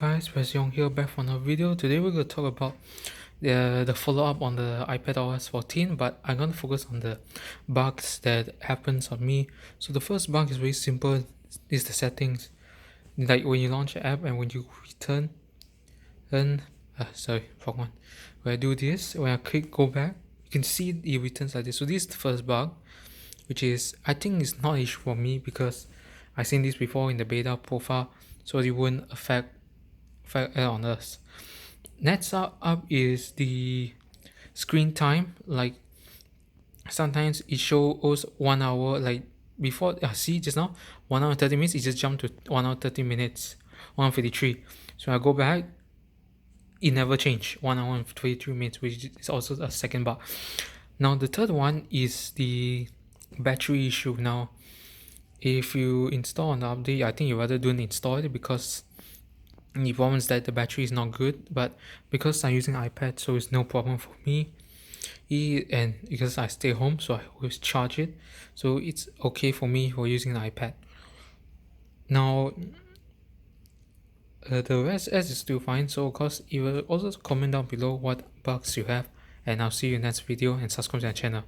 Guys, Young here back for another video. Today we're going to talk about the follow-up on the iPadOS 14, but I'm going to focus on the bugs that happens on me. So the first bug is very simple, is the settings. Like when you launch the app and when you return, then, wrong one. When I do this, when I click go back, you can see it returns like this. So this is the first bug, which is, I think it's not an issue for me because I've seen this before in the beta profile, so it won't affect on us. Next up is the screen time. Like sometimes it shows 1 hour, like before see just now 1 hour 30 minutes, it just jumped to 1 hour 30 minutes, 1:53. So I go back, it never changed, 1 hour and 23 minutes, which is also a second bar. Now the third one is the battery issue. Now if you install an update, I think you rather don't install it because the problem is that the battery is not good, but because I'm using iPad, so it's no problem for me. And because I stay home, so I always charge it, so it's okay for me for using an iPad. Now the rest is still fine, so of course you will also comment down below what bugs you have, and I'll see you in the next video and subscribe to the channel.